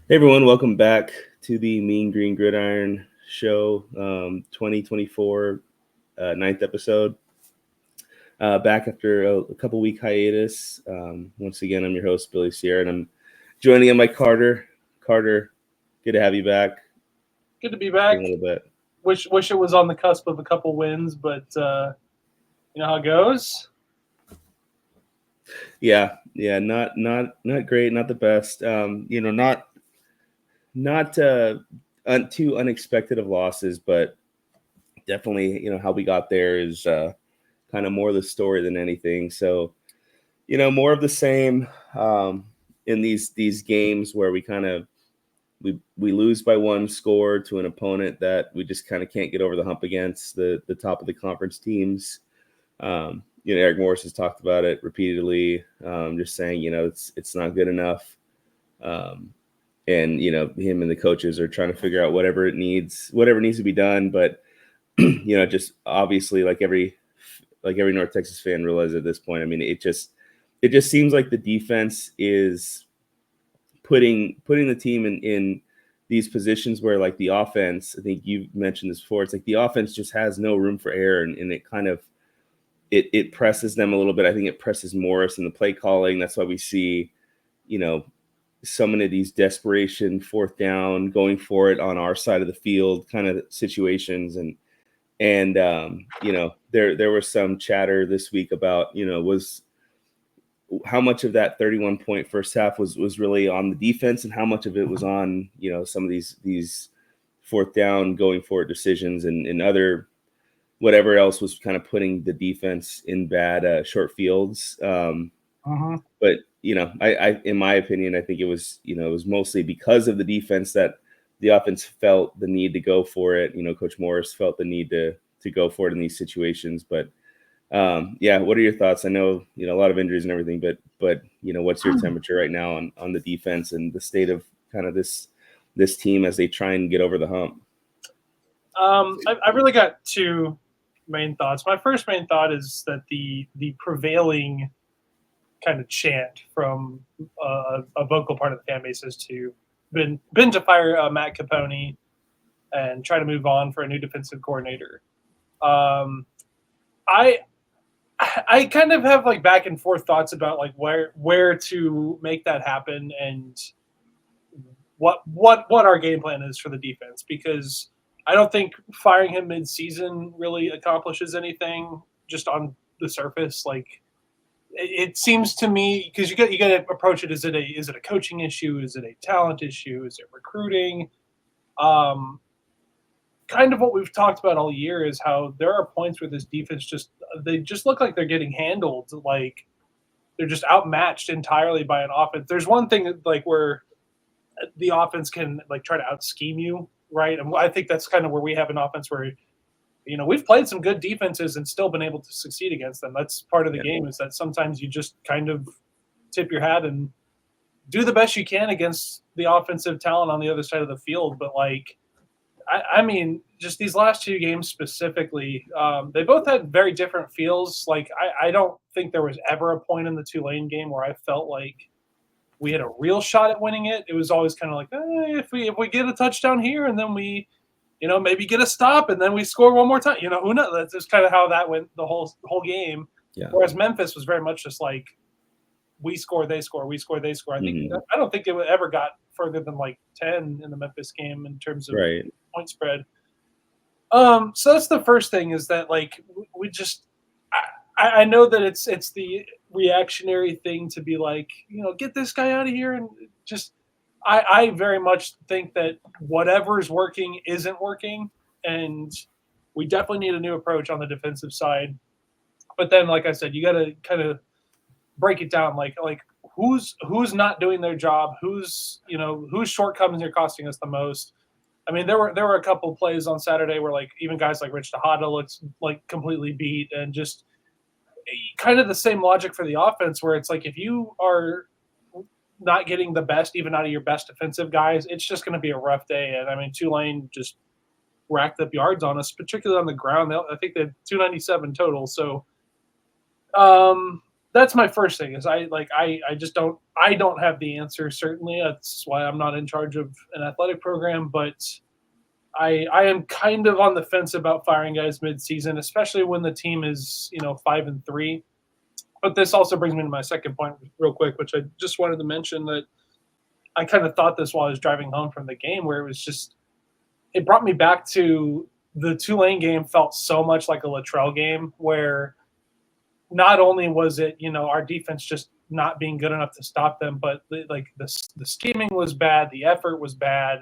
Hey everyone, welcome back to the Mean Green Gridiron show, 2024 ninth episode. Back after a couple week hiatus. Once again, I'm your host Billy Sierra, and I'm joining in by Carter. Carter, good to have you back. Good to be It's been a back. little bit. Wish it was on the cusp of a couple wins, but you know how it goes. Yeah, not great, not the best. Not too unexpected of losses, but definitely, how we got there is kind of more the story than anything. So, more of the same in these games where we kind of we lose by one score to an opponent that we just kind of can't get over the hump against the top of the conference teams. Eric Morris has talked about it repeatedly, just saying it's not good enough. Um, and him and the coaches are trying to figure out whatever needs to be done, but just obviously like every North Texas fan realizes at this point. I mean, it just seems like the defense is putting the team in these positions where, like, the offense, I think you mentioned this before, it's like the offense just has no room for error, and it kind of it presses them a little bit. I think it presses Morris in the play calling. That's why we see, you know, so many of these desperation fourth down, going for it on our side of the field kind of situations. And there was some chatter this week about, was how much of that 31-point first half was really on the defense, and how much of it was on, some of these fourth down going forward decisions, and other whatever else was kind of putting the defense in bad short fields. Uh-huh. But I in my opinion, I think it was mostly because of the defense that the offense felt the need to go for it. Coach Morris felt the need to go for it in these situations. But yeah, what are your thoughts? I know a lot of injuries and everything, but what's your temperature right now on the defense and the state of kind of this team as they try and get over the hump? I really got two main thoughts. My first main thought is that the prevailing kind of chant from a vocal part of the fan base is to been to fire Matt Capone and try to move on for a new defensive coordinator. Um, I I kind of have like back and forth thoughts about like where to make that happen and what our game plan is for the defense, because I don't think firing him mid-season really accomplishes anything just on the surface. Like it seems to me, because you got to approach it. Is it a coaching issue? Is it a talent issue? Is it recruiting? Um, Kind of what we've talked about all year is how there are points where this defense they just look like they're getting handled, like they're just outmatched entirely by an offense. There's one thing like where the offense can like try to out scheme you, right? And I think that's kind of where we have an offense where we've played some good defenses and still been able to succeed against them. That's part of the Yeah. game, is that sometimes you just kind of tip your hat and do the best you can against the offensive talent on the other side of the field. But like, I mean, just these last two games specifically, they both had very different feels. Like, I don't think there was ever a point in the Tulane game where I felt like we had a real shot at winning it. It was always kind of like, if we get a touchdown here and then we, maybe get a stop and then we score one more time. Who knows? That's just kind of how that went the whole game. Yeah. Whereas Memphis was very much just like, we score, they score, we score, they score. I don't think it ever got further than like 10 in the Memphis game in terms of Right. point spread. So that's the first thing, is that like we just I know that it's the reactionary thing to be like, get this guy out of here, and just I very much think that whatever is working isn't working, and we definitely need a new approach on the defensive side. But then, like I said, you got to kind of break it down, like who's not doing their job, whose shortcomings are costing us the most. I mean, there were a couple of plays on Saturday where like even guys like Rich Tejada looks like completely beat, and just kind of the same logic for the offense, where it's like if you are not getting the best even out of your best defensive guys, it's just going to be a rough day. And I mean, Tulane just racked up yards on us, particularly on the ground. I think they had 297 total. So, that's my first thing is I just don't have the answer. Certainly, that's why I'm not in charge of an athletic program. But I am kind of on the fence about firing guys mid-season, especially when the team is 5-3. But this also brings me to my second point real quick, which I just wanted to mention that I kind of thought this while I was driving home from the game, where it brought me back to the Tulane game. Felt so much like a Luttrell game, where not only was it our defense just not being good enough to stop them, but the scheming was bad, the effort was bad,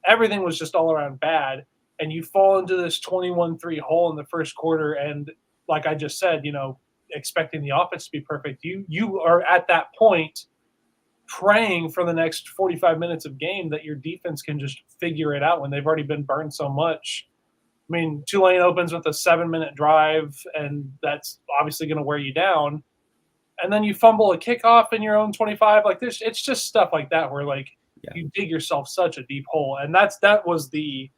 everything was just all around bad, and you fall into this 21-3 hole in the first quarter, and like I just said, expecting the offense to be perfect, you are at that point praying for the next 45 minutes of game that your defense can just figure it out when they've already been burned so much. I mean, Tulane opens with a 7-minute drive, and that's obviously going to wear you down. And then you fumble a kickoff in your own 25. Like this, it's just stuff like that where you dig yourself such a deep hole. And that was the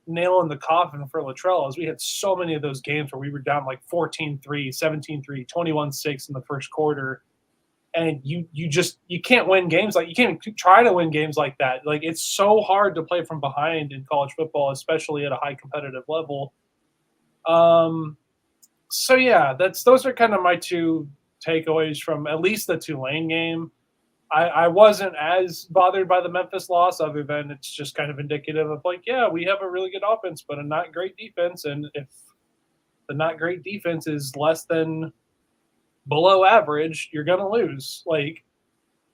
nail in the coffin for Luttrell, as we had so many of those games where we were down like 14-3, 17-3, 21-6 in the first quarter. And you can't win games you can't even try to win games like that. Like, it's so hard to play from behind in college football, especially at a high competitive level. So yeah, those are kind of my two takeaways from at least the Tulane game. I wasn't as bothered by the Memphis loss, other than it's just kind of indicative of we have a really good offense, but a not great defense. And if the not great defense is less than below average, you're going to lose.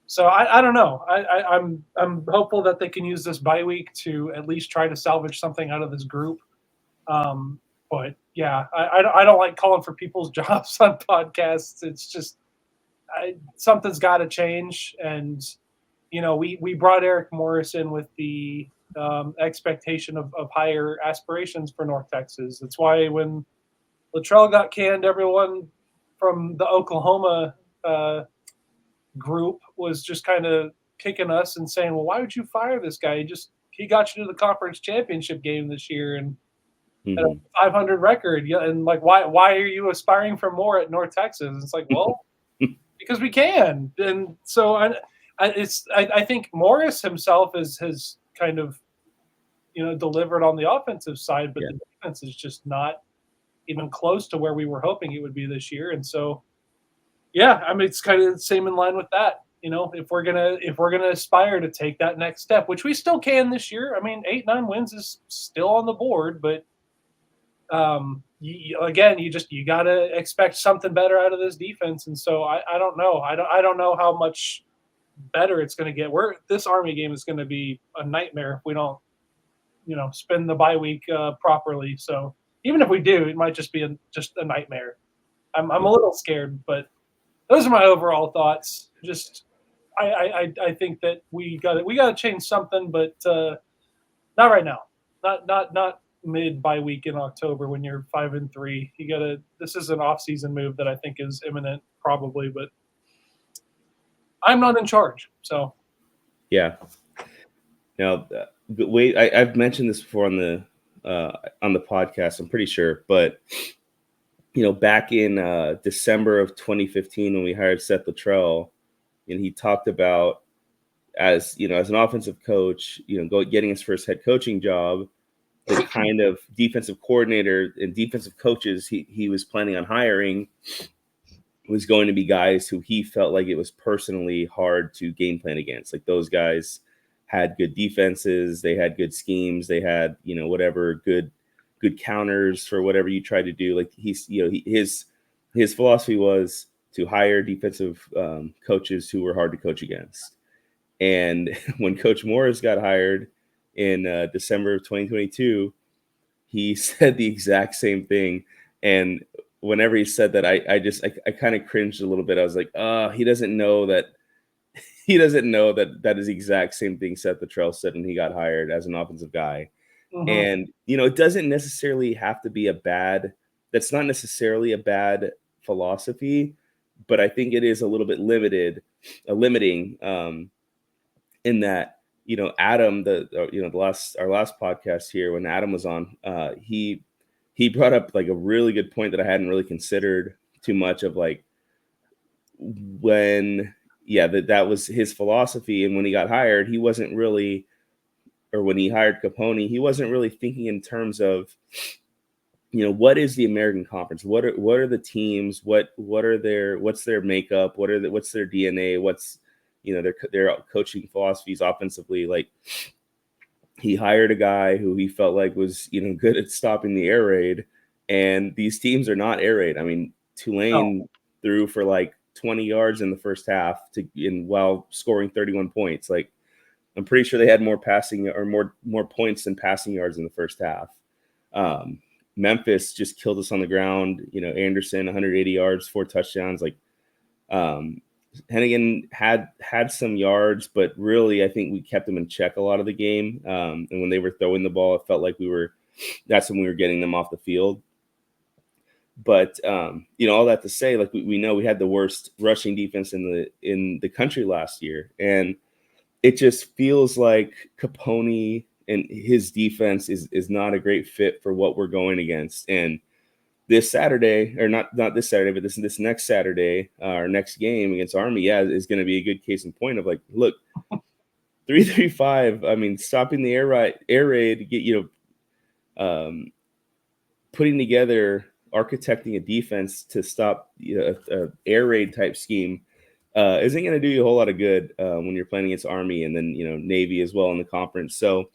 So I don't know. I'm hopeful that they can use this bye week to at least try to salvage something out of this group. But yeah, I don't like calling for people's jobs on podcasts. It's just something's got to change. And we brought Eric Morris in with the expectation of higher aspirations for North Texas. That's why when Luttrell got canned, everyone from the Oklahoma group was just kind of kicking us and saying, well, why would you fire this guy? He got you to the conference championship game this year and had a 500 record. Yeah, and why are you aspiring for more at North Texas? It's like, well, because we can. And so I think Morris himself has kind of delivered on the offensive side, but the defense is just not even close to where we were hoping it would be this year. And so, yeah, I mean, it's kind of the same in line with that. If we're gonna aspire to take that next step, which we still can this year. I mean, 8-9 wins is still on the board, but you got to expect something better out of this defense. And so I don't know. I don't know how much better it's going to get. This Army game is going to be a nightmare if we don't, spend the bye week properly. So even if we do, it might just be just a nightmare. I'm a little scared, but those are my overall thoughts. Just I think that we got to change something, but not right now. Not mid bye week in October when you're 5-3. This is an off-season move that I think is imminent, probably, but I'm not in charge. So yeah. Now, wait, I've mentioned this before on the podcast, I'm pretty sure, but back in December of 2015 when we hired Seth Luttrell, and he talked about as an offensive coach, getting his first head coaching job, the kind of defensive coordinator and defensive coaches he was planning on hiring was going to be guys who he felt like it was personally hard to game plan against. Like, those guys had good defenses, they had good schemes, they had whatever good counters for whatever you tried to do. Like, his philosophy was to hire defensive coaches who were hard to coach against. And when Coach Morris got hired in December of 2022, he said the exact same thing. And whenever he said that, I kind of cringed a little bit. I was like, he doesn't know that that is the exact same thing Seth Luttrell said when he got hired as an offensive guy. Mm-hmm. And, it doesn't necessarily have to be that's not necessarily a bad philosophy, but I think it is a little bit limiting in that, Adam, our last podcast here, when Adam was on, he brought up like a really good point that I hadn't really considered too much of, like, when that was his philosophy. And when he got hired, he wasn't really, or when he hired Capone, he wasn't really thinking in terms of, what is the American Conference? What are the teams? What's their makeup? What's their DNA? What's their coaching philosophies offensively? Like, he hired a guy who he felt like was good at stopping the air raid, and these teams are not air raid. I mean, Tulane threw for like 20 yards in the first half while scoring 31 points. Like, I'm pretty sure they had more passing or more points than passing yards in the first half. Memphis just killed us on the ground. Anderson 180 yards, 4 touchdowns. Like, Hennigan had some yards, but really I think we kept them in check a lot of the game. And when they were throwing the ball, it felt like that's when we were getting them off the field. But all that to say, like, we know we had the worst rushing defense in the country last year, and it just feels like Capone and his defense is not a great fit for what we're going against. And this Saturday, or not this Saturday, but this next Saturday, our next game against Army, is going to be a good case in point of, like, look, 3-3-5. I mean, stopping the air raid, get putting together, architecting a defense to stop a air raid type scheme isn't going to do you a whole lot of good when you're playing against Army and then Navy as well in the conference. So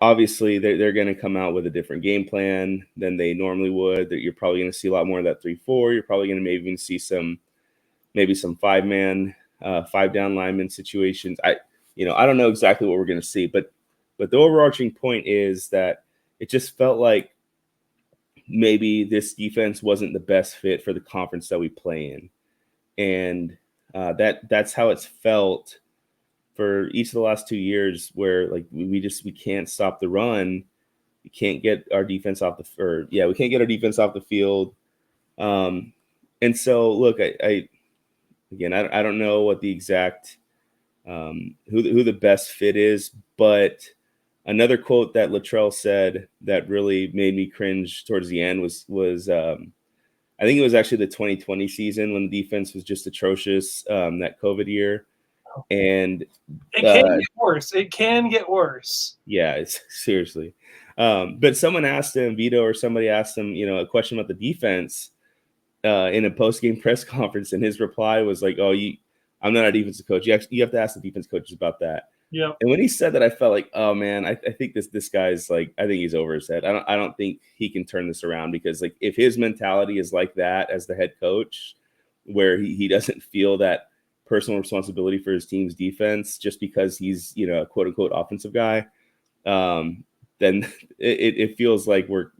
obviously they're going to come out with a different game plan than they normally would. That you're probably going to see a lot more of that 3-4. You're probably going to maybe even see some 5-man, 5-down lineman situations. I don't know exactly what we're going to see, but the overarching point is that it just felt like maybe this defense wasn't the best fit for the conference that we play in. And that's how it's felt for each of the last 2 years, where, like, we can't stop the run. We can't get our defense off we can't get our defense off the field. And so, look, I don't know what the exact who the best fit is, but another quote that Luttrell said that really made me cringe towards the end was I think it was actually the 2020 season when the defense was just atrocious, that COVID year. And it can get worse. It can get worse. Yeah, it's seriously. But someone asked him, Vito or somebody asked him, a question about the defense in a post-game press conference, and his reply was like, "Oh, I'm not a defensive coach. You have to ask the defense coaches about that." Yeah. And when he said that, I felt like, oh man, I think this guy's like, I think he's over his head. I don't think he can turn this around, because, like, if his mentality is like that as the head coach, where he doesn't feel that personal responsibility for his team's defense just because he's a quote unquote offensive guy, then it feels like we're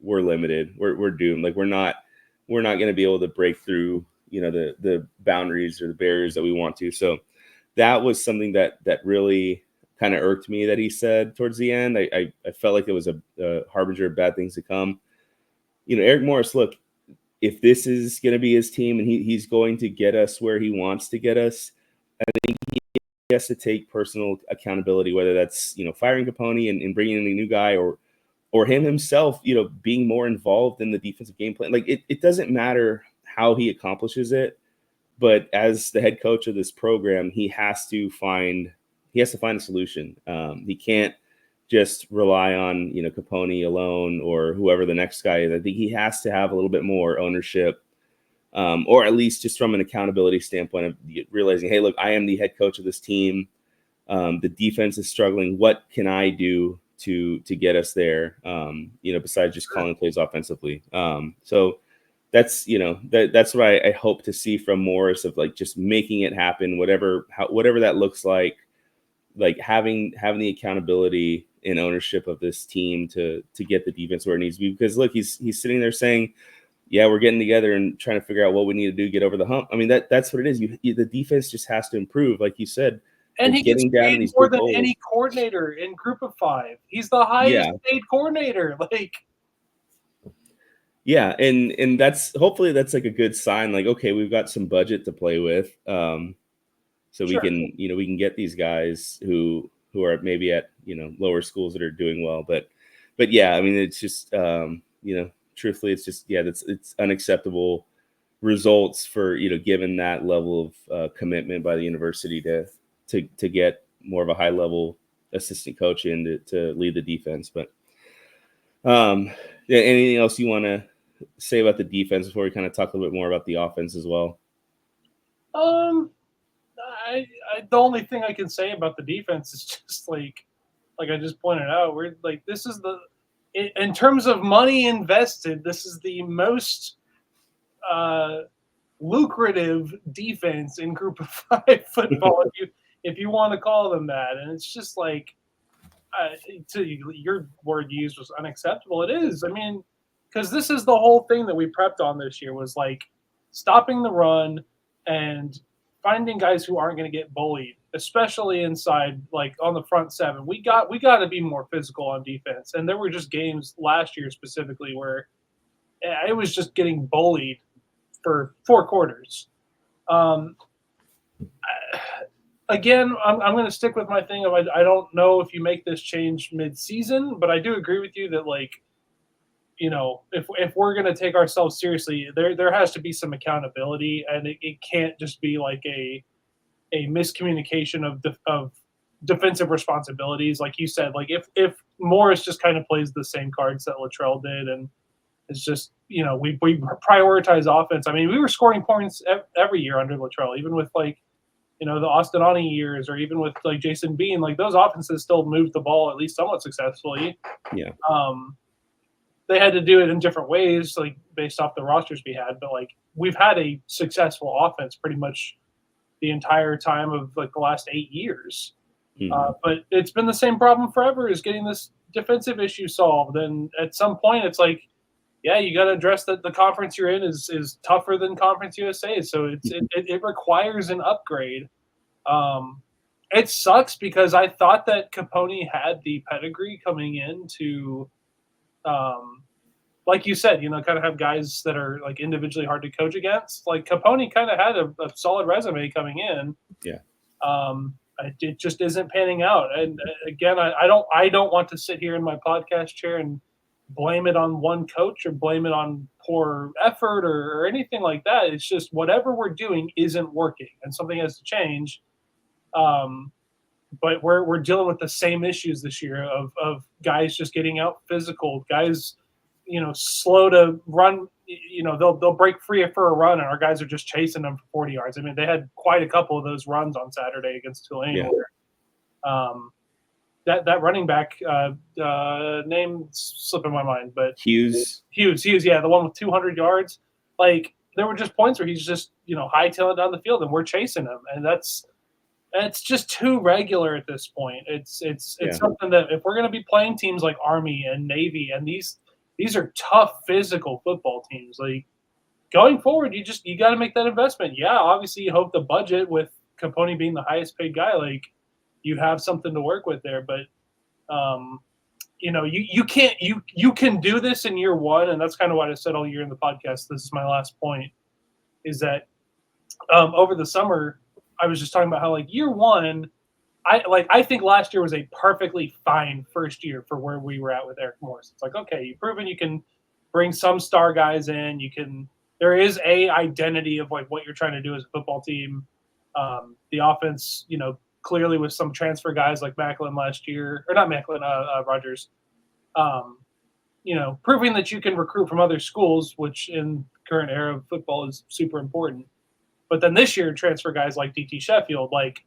limited. We're doomed. Like, we're not going to be able to break through the boundaries or the barriers that we want to. So that was something that really kind of irked me that he said towards the end. I felt like it was a harbinger of bad things to come. Eric Morris, look, if this is going to be his team and he's going to get us where he wants to get us, I think he has to take personal accountability, whether that's, firing Capone and bringing in a new guy, or him himself, being more involved in the defensive game plan. Like, it doesn't matter how he accomplishes it, but as the head coach of this program, he has to find a solution. He can't just rely on, Capone alone or whoever the next guy is. I think he has to have a little bit more ownership, or at least just from an accountability standpoint of realizing, hey, look, I am the head coach of this team. The defense is struggling. What can I do to get us there? Besides just calling plays offensively. So that's that's what I hope to see from Morris, of, like, just making it happen, whatever that looks like having the accountability and ownership of this team to get the defense where it needs to be. Because, look, he's sitting there saying, yeah, we're getting together and trying to figure out what we need to do to get over the hump. I mean, that's what it is. The defense just has to improve, like you said. And he gets paid more than any coordinator in Group of Five. He's the highest paid coordinator. Like, yeah, and that's, hopefully that's like a good sign. Like, okay, we've got some budget to play with, so we can we can get these guys who are maybe at lower schools that are doing well. But yeah, I mean, it's just truthfully, it's just it's unacceptable results for, given that level of commitment by the university to get more of a high level assistant coach in to lead the defense. But yeah, anything else you want to say about the defense before we kind of talk a little bit more about the offense as well? The only thing I can say about the defense is just like I just pointed out, we're like, this is in terms of money invested, this is the most lucrative defense in Group of 5 football, if you want to call them that. And it's just like, to your word used was unacceptable. It is. I mean, because this is the whole thing that we prepped on this year, was like stopping the run and finding guys who aren't going to get bullied, especially inside, like on the front seven. We got to be more physical on defense. And there were just games last year specifically where it was just getting bullied for 4 quarters. Again, I'm going to stick with my thing of I don't know if you make this change mid-season, but I do agree with you that, like, if we're going to take ourselves seriously, there has to be some accountability, and it can't just be like a miscommunication of defensive responsibilities. Like you said, like if Morris just kind of plays the same cards that Luttrell did, and it's just, we prioritize offense. I mean, we were scoring points every year under Luttrell, even with like, the Austinani years, or even with like Jason Bean, like those offenses still moved the ball at least somewhat successfully. Yeah. They had to do it in different ways, like based off the rosters we had, but like we've had a successful offense pretty much the entire time of like the last 8 years. Mm-hmm. But it's been the same problem forever, is getting this defensive issue solved. And at some point it's like, yeah, you got to address that the conference you're in is tougher than Conference USA. So it requires an upgrade. It sucks because I thought that Capone had the pedigree coming in to, like you said, kind of have guys that are like individually hard to coach against. Like Capone kind of had a solid resume coming in. Yeah. It just isn't panning out. And again, I don't want to sit here in my podcast chair and blame it on one coach or blame it on poor effort or anything like that. It's just whatever we're doing isn't working, and something has to change. But we're dealing with the same issues this year of guys just getting out physical, guys, slow to run. They'll break free for a run, and our guys are just chasing them for 40 yards. I mean, they had quite a couple of those runs on Saturday against Tulane. Yeah. Where, that running back name slipping my mind, but Hughes, yeah, the one with 200 yards. Like there were just points where he's just hightailing down the field, and we're chasing him, and that's just too regular at this point. It's something that if we're going to be playing teams like Army and Navy, and these are tough physical football teams, like going forward, you got to make that investment. Yeah, obviously you hope the budget, with Capone being the highest paid guy, like you have something to work with there, but you can't you can do this in year one, and that's kind of what I said all year in the podcast. This is my last point, is that over the summer I was just talking about how, like, year one, I think last year was a perfectly fine first year for where we were at with Eric Morris. It's like, okay, you've proven you can bring some star guys in. There is a identity of like what you're trying to do as a football team. The offense, clearly with some transfer guys like Macklin last year, or not Macklin, Rogers, proving that you can recruit from other schools, which in current era of football is super important. But then this year, transfer guys like DT Sheffield, like,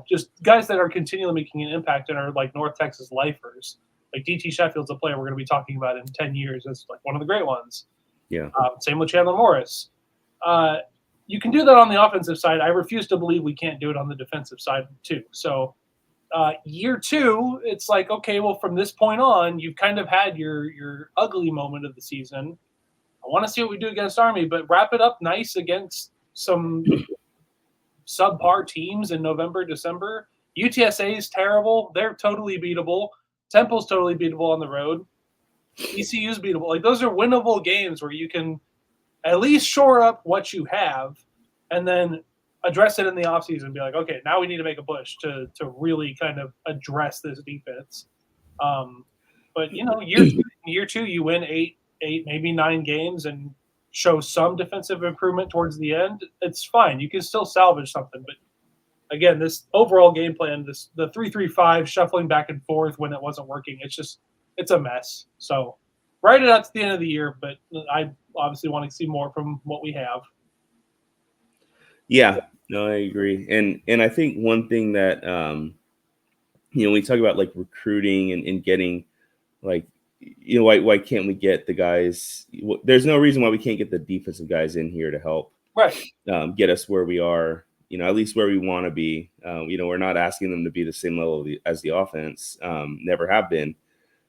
just guys that are continually making an impact and are like North Texas lifers. Like DT Sheffield's a player we're going to be talking about in 10 years as like one of the great ones. Yeah. Same with Chandler Morris. You can do that on the offensive side. I refuse to believe we can't do it on the defensive side too. So year two, it's like, okay, well, from this point on, you've kind of had your ugly moment of the season. I want to see what we do against Army, but wrap it up nice against some subpar teams in November, December. UTSA is terrible. They're totally beatable. Temple's totally beatable on the road. ECU's beatable. Like, those are winnable games where you can at least shore up what you have and then address it in the offseason and be like, okay, now we need to make a push to really kind of address this defense. But, year two, you win eight, maybe 9 games, and show some defensive improvement towards the end, it's fine. You can still salvage something. But again, this overall game plan, the 3-3-5 shuffling back and forth when it wasn't working, it's a mess. So write it out to the end of the year, but I obviously want to see more from what we have. Yeah, no, I agree. And I think one thing that we talk about like recruiting and getting like why can't we get the guys? There's no reason why we can't get the defensive guys in here to help Right. get us where we are, at least where we want to be. We're not asking them to be the same level as the offense, never have been.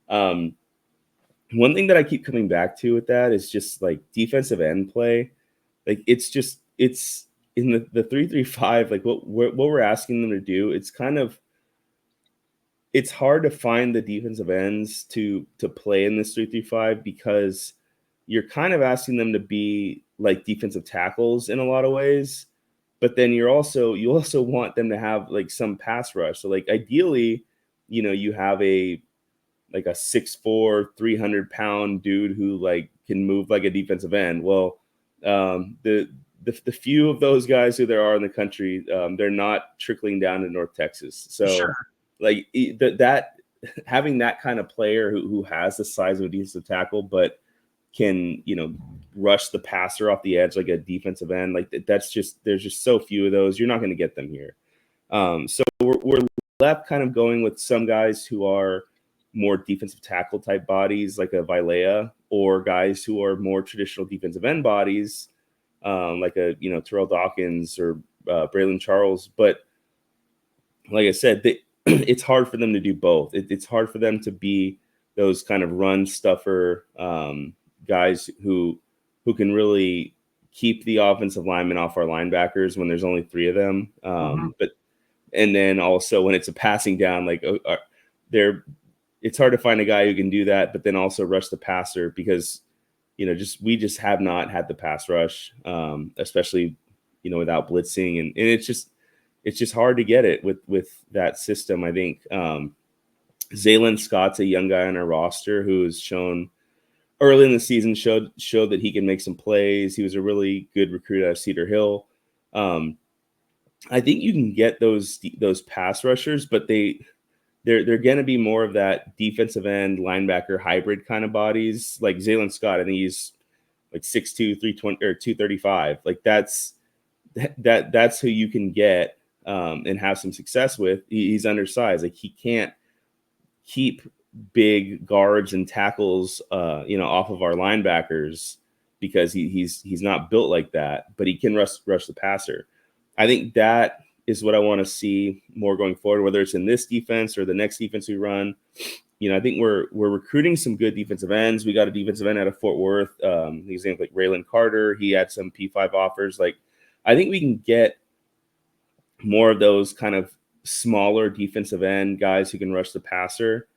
One thing that I keep coming back to with that is just like defensive end play. Like it's in the 3-3-5, like what we're asking them to do. It's hard to find the defensive ends to play in this 3-3-5 because you're kind of asking them to be like defensive tackles in a lot of ways, but then you also want them to have like some pass rush. So like ideally, you have a 6'4", 300-pound dude who like can move like a defensive end. Well, the few of those guys who there are in the country, they're not trickling down to North Texas. So Sure. like that having that kind of player who has the size of a defensive tackle, but can, rush the passer off the edge like a defensive end. Like there's just so few of those. You're not going to get them here. So we're left kind of going with some guys who are more defensive tackle type bodies, like a Vilea, or guys who are more traditional defensive end bodies, like a Terrell Dawkins or Braylon Charles. But like I said, it's hard for them to do both. It's hard for them to be those kind of run stuffer guys who can really keep the offensive linemen off our linebackers when there's only 3 of them. But and then also when it's a passing down, like it's hard to find a guy who can do that, but then also rush the passer because we just have not had the pass rush, especially without blitzing, and it's just hard to get it with that system. I think Zaylen Scott's a young guy on our roster who has shown early in the season showed that he can make some plays. He was a really good recruit out of Cedar Hill. I think you can get those pass rushers, but they're going to be more of that defensive end linebacker hybrid kind of bodies. Like Zaylen Scott, I think he's like 6'2", 320 or 235. Like that's who you can get and have some success with. He's undersized. Like he can't keep big guards and tackles, off of our linebackers because he's not built like that, but he can rush the passer. I think that is what I want to see more going forward, whether it's in this defense or the next defense we run. I think we're recruiting some good defensive ends. We got a defensive end out of Fort Worth. His name's like Raylan Carter. He had some P5 offers. Like, I think we can get more of those kind of smaller defensive end guys who can rush the passer.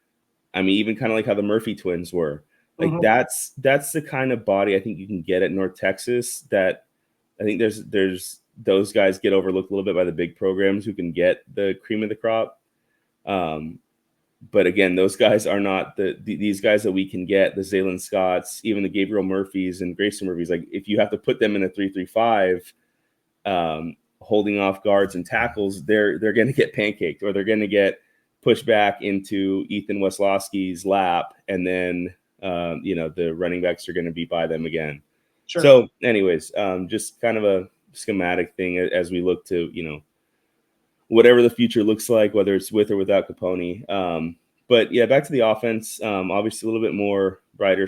I mean, even kind of like how the Murphy twins were. Like that's the kind of body I think you can get at North Texas. That I think there's those guys get overlooked a little bit by the big programs who can get the cream of the crop. But again, those guys are not these guys that we can get, the Zaylen Scotts, even the Gabriel Murphys and Grayson Murphys. Like if you have to put them in a 3-3-5, holding off guards and tackles, they're going to get pancaked, or they're going to get pushed back into Ethan Weslowski's lap, and then the running backs are going to be by them again. Sure. So, anyways, just kind of a schematic thing as we look to whatever the future looks like, whether it's with or without Capone. But yeah, back to the offense. Obviously, a little bit more brighter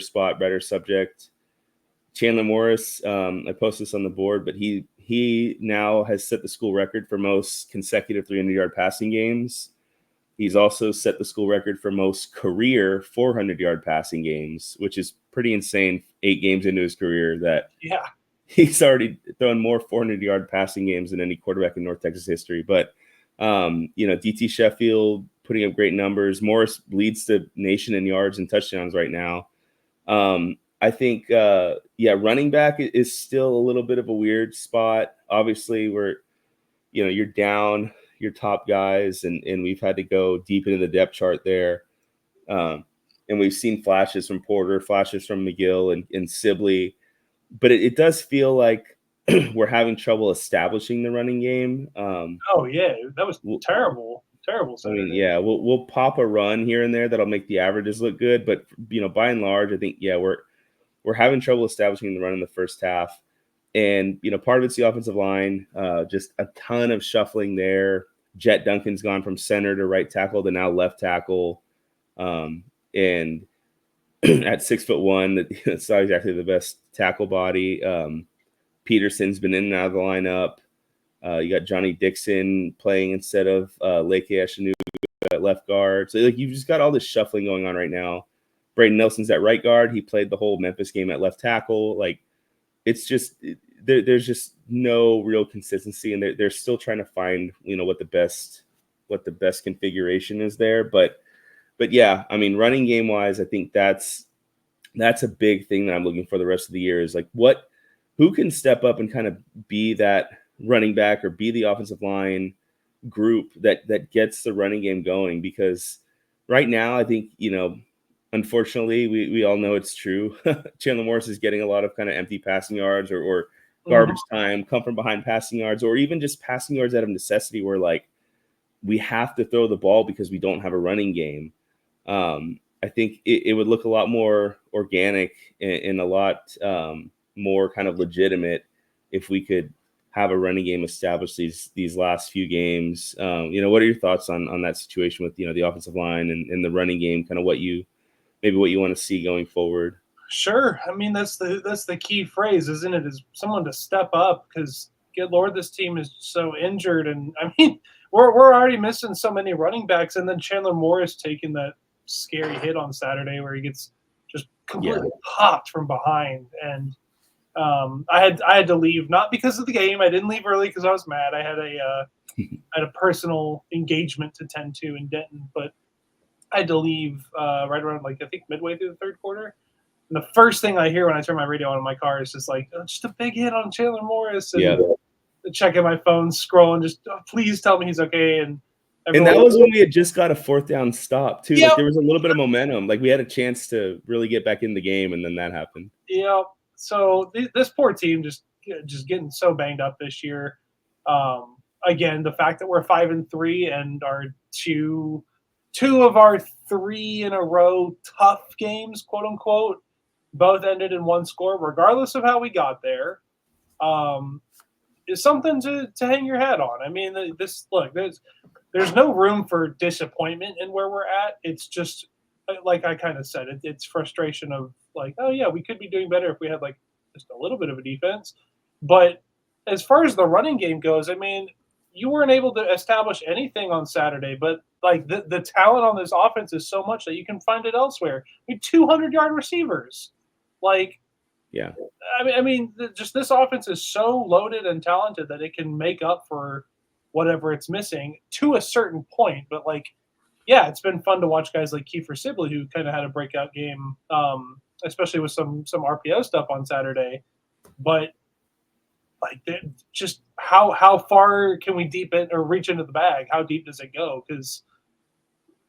subject. Chandler Morris. I posted this on the board, but he now has set the school record for most consecutive 300-yard passing games. He's also set the school record for most career 400-yard passing games, which is pretty insane. 8 games into his career, that he's already thrown more 400-yard passing games than any quarterback in North Texas history. But DT Sheffield putting up great numbers. Morris leads the nation in yards and touchdowns right now. I think, running back is still a little bit of a weird spot. Obviously, you're down your top guys, and we've had to go deep into the depth chart there. And we've seen flashes from Porter, flashes from McGill and Sibley. but it does feel like we're having trouble establishing the running game. Oh yeah, that was terrible I mean, Saturday. yeah, we'll pop a run here and there that'll make the averages look good, but by and large, I think we're having trouble establishing the run in the first half, and part of it's the offensive line, just a ton of shuffling there. Jet Duncan's gone from center to right tackle to now left tackle, and at 6'1", that's not exactly the best tackle body. Peterson's been in and out of the lineup. You got Johnny Dixon playing instead of Leke Eshanu at left guard. So you've just got all this shuffling going on right now. Braden Nelson's at right guard. He played the whole Memphis game at left tackle. It's just there's just no real consistency, and they're still trying to find what the best configuration is there. But yeah, I mean, running game wise, I think that's a big thing that I'm looking for the rest of the year is who can step up and kind of be that running back or be the offensive line group that gets the running game going, because right now I think unfortunately we all know it's true. Chandler Morris is getting a lot of kind of empty passing yards or garbage time, come from behind passing yards, or even just passing yards out of necessity where we have to throw the ball because we don't have a running game. I think it would look a lot more organic and a lot more kind of legitimate if we could have a running game established these last few games. What are your thoughts on that situation with the offensive line and the running game, kind of what you want to see going forward? Sure. I mean, that's the key phrase, isn't it? Is someone to step up, because good Lord, this team is so injured, and I mean, we're already missing so many running backs, and then Chandler Morris taking that scary hit on Saturday where he gets just completely popped from behind, and I had to leave, not because of the game. I didn't leave early because I was mad. I had a personal engagement to tend to in Denton, but I had to leave right around I think midway through the third quarter. And the first thing I hear when I turn my radio on in my car is just just a big hit on Chandler Morris. And checking my phone, scrolling, just please tell me he's okay. And that was when we had just got a fourth down stop too. Yep. There was a little bit of momentum. We had a chance to really get back in the game, and then that happened. Yeah. So this poor team just getting so banged up this year. Again, the fact that we're 5-3 and our two of our 3 in a row tough games, quote unquote, both ended in one score, regardless of how we got there, is something to hang your hat on. I mean, there's no room for disappointment in where we're at. It's just like I kind of said, it's frustration of oh yeah, we could be doing better if we had just a little bit of a defense. But as far as the running game goes, I mean, you weren't able to establish anything on Saturday, but the talent on this offense is so much that you can find it elsewhere. We 200-yard receivers. Yeah. I mean, just this offense is so loaded and talented that it can make up for whatever it's missing to a certain point. But yeah, it's been fun to watch guys like Kiefer Sibley, who kind of had a breakout game, especially with some RPO stuff on Saturday. But just how far can we deepen or reach into the bag? How deep does it go? Because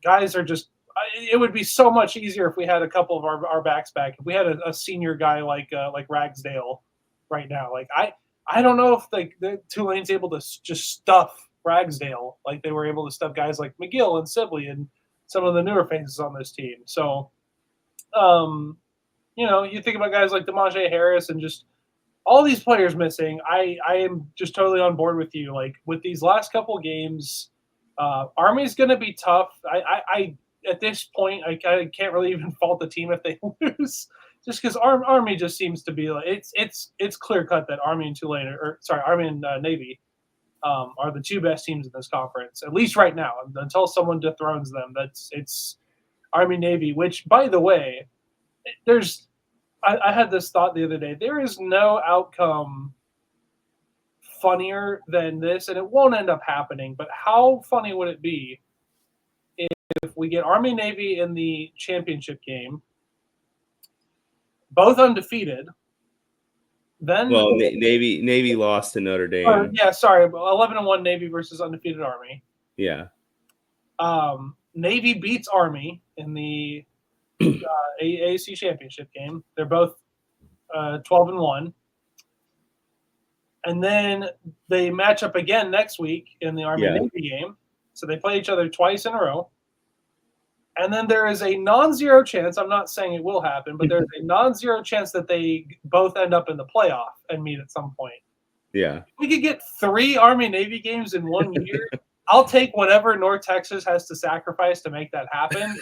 guys are just. It would be so much easier if we had a couple of our backs back. If we had a senior guy like Ragsdale right now. I don't know if the Tulane's able to just stuff Ragsdale like they were able to stuff guys like McGill and Sibley and some of the newer faces on this team. So, you think about guys like DeMonte Harris and just all these players missing. I am just totally on board with you. With these last couple games, Army's going to be tough. I at this point, I can't really even fault the team if they lose, just because Army just seems to be it's clear cut that Army and Tulane, Army and Navy, are the two best teams in this conference, at least right now. Until someone dethrones them, it's Army Navy. Which, by the way, I had this thought the other day. There is no outcome funnier than this, and it won't end up happening. But how funny would it be if we get Army Navy in the championship game, both undefeated? Then Navy lost to Notre Dame. 11-1 Navy versus undefeated Army. Yeah. Navy beats Army in the AAC championship game. They're both 12-1. And then they match up again next week in the Army-Navy game. So they play each other twice in a row. And then there is a non-zero chance, I'm not saying it will happen, but there's a non-zero chance that they both end up in the playoff and meet at some point. Yeah. If we could get 3 Army-Navy games in 1 year, I'll take whatever North Texas has to sacrifice to make that happen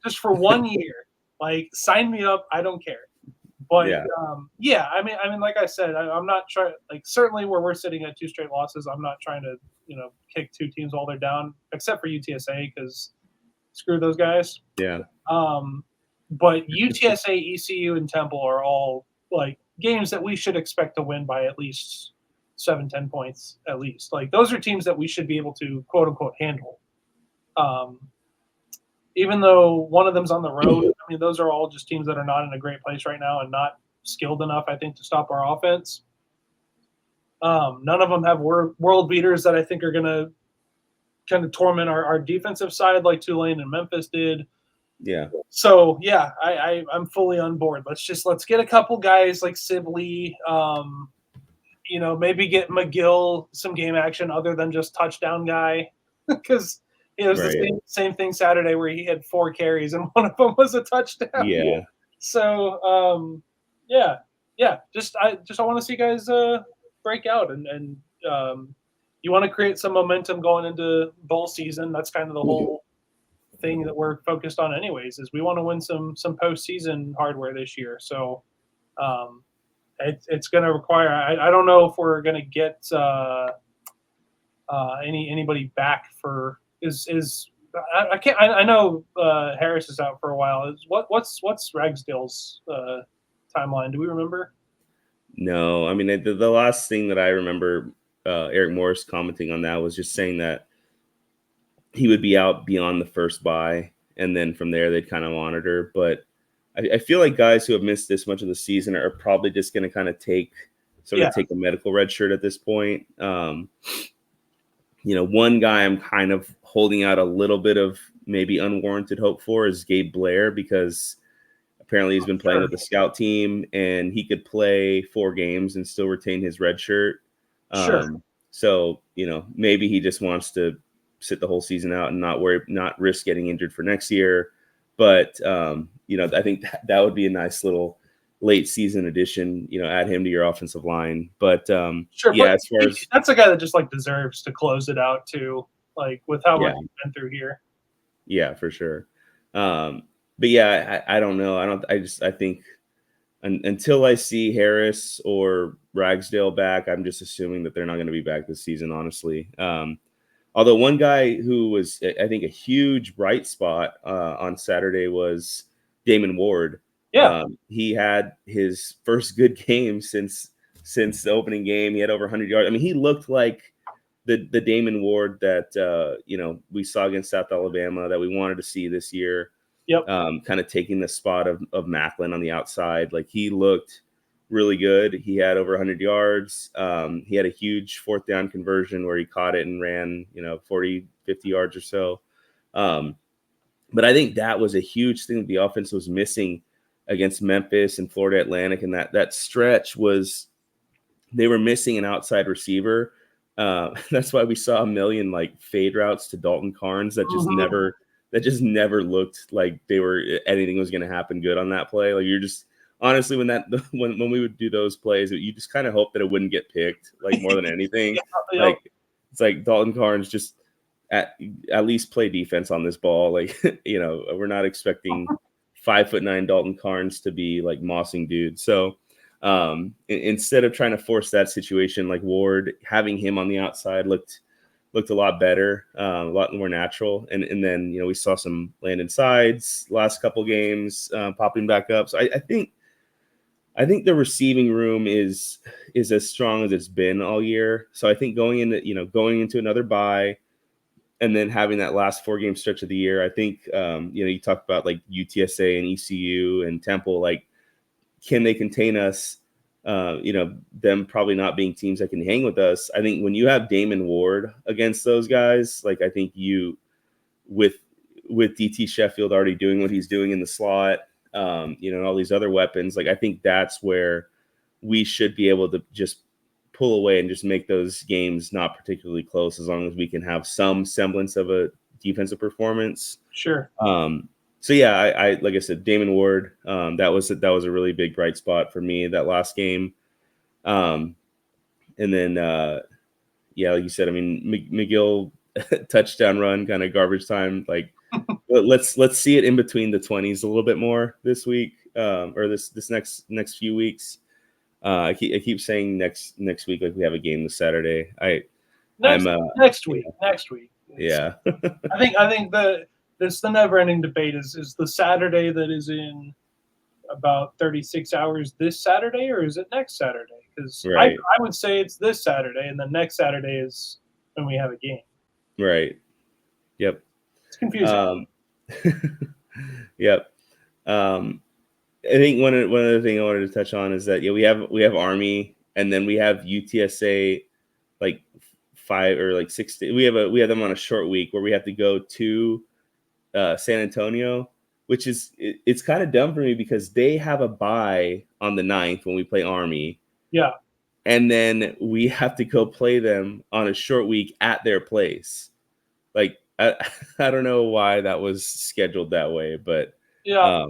just for 1 year. Like, sign me up. I don't care. But I mean, like I said, I'm not trying. Like, certainly where we're sitting at 2 straight losses, I'm not trying to kick 2 teams while they're down, except for UTSA because screw those guys. Yeah. But UTSA, ECU, and Temple are all like games that we should expect to win by at least 7-10 points at least. Like, those are teams that we should be able to quote unquote handle. Even though one of them's on the road, I mean, those are all just teams that are not in a great place right now and not skilled enough, I think, to stop our offense. None of them have world beaters that I think are going to kind of torment our defensive side like Tulane and Memphis did. Yeah. So, yeah, I'm fully on board. Let's get a couple guys like Sibley, maybe get McGill some game action other than just touchdown guy because – it was the same thing Saturday where he had 4 carries and one of them was a touchdown. Yeah. So, Just I want to see guys break out and you want to create some momentum going into bowl season. That's kind of the whole thing that we're focused on, anyways. Is we want to win some postseason hardware this year. So, it's going to require. I don't know if we're going to get anybody back for. I can't. I know Harris is out for a while. What's Ragsdale's timeline? Do we remember? No, I mean the last thing that I remember Eric Morris commenting on that was just saying that he would be out beyond the first bye, and then from there they'd kind of monitor. But I feel like guys who have missed this much of the season are probably just going to kind of take a medical red shirt at this point. One guy I'm kind of holding out a little bit of maybe unwarranted hope for is Gabe Blair, because apparently he's been playing with the scout team and he could play 4 games and still retain his red shirt. So, maybe he just wants to sit the whole season out and not risk getting injured for next year. But, I think that would be a nice little late season addition, add him to your offensive line. But as far as that's a guy that just deserves to close it out too, with how much he's been through here. Yeah, for sure. But I don't know. I think until I see Harris or Ragsdale back, I'm just assuming that they're not going to be back this season, honestly. Although one guy who was, I think, a huge bright spot on Saturday was Damon Ward. Yeah. He had his first good game since the opening game. He had over 100 yards. I mean, he looked like the Damon Ward that, we saw against South Alabama that we wanted to see this year. Yep. Kind of taking the spot of Macklin on the outside. Like, he looked really good. He had over 100 yards. He had a huge 4th down conversion where he caught it and ran, 40, 50 yards or so. But I think that was a huge thing that the offense was missing against Memphis and Florida Atlantic. And that stretch was, they were missing an outside receiver. That's why we saw a million fade routes to Dalton Carnes that just never looked like anything was going to happen good on that play. Like, you're just, honestly, when we would do those plays, you just kind of hope that it wouldn't get picked, more than anything. It's like Dalton Carnes just at least play defense on this ball. We're not expecting 5'9" Dalton Carnes to be mossing dude. So instead of trying to force that situation, Ward, having him on the outside looked a lot better, a lot more natural. And then, we saw some Landon Sides last couple games popping back up. So I think the receiving room is as strong as it's been all year. So I think going into another bye and then having that last 4-game stretch of the year, I think, you talk about UTSA and ECU and Temple, can they contain us? Them probably not being teams that can hang with us. I think when you have Damon Ward against those guys, I think you with DT Sheffield already doing what he's doing in the slot, and all these other weapons. Like, I think that's where we should be able to just pull away and just make those games not particularly close, as long as we can have some semblance of a defensive performance. Sure. So yeah, I like I said, Damon Ward, that was a really big bright spot for me that last game. And then yeah, like you said, I mean, McGill touchdown run, kind of garbage time. Like, let's see it in between the 20s a little bit more this week, or this next few weeks. I keep saying next week, like we have a game this Saturday. Next week. Yeah. I think the never-ending debate is the Saturday that is in about 36 hours this Saturday, or is it next Saturday? Because Right. I would say it's this Saturday, and the next Saturday is when we have a game. Right. Yep. It's confusing. Yep. I think one other thing I wanted to touch on is that we have Army, and then we have UTSA, like 5 or like 6. We have them on a short week where we have to go to San Antonio, which is it's kind of dumb for me because they have a bye on the 9th when we play Army. Yeah. And then we have to go play them on a short week at their place. Like, I don't know why that was scheduled that way, but yeah.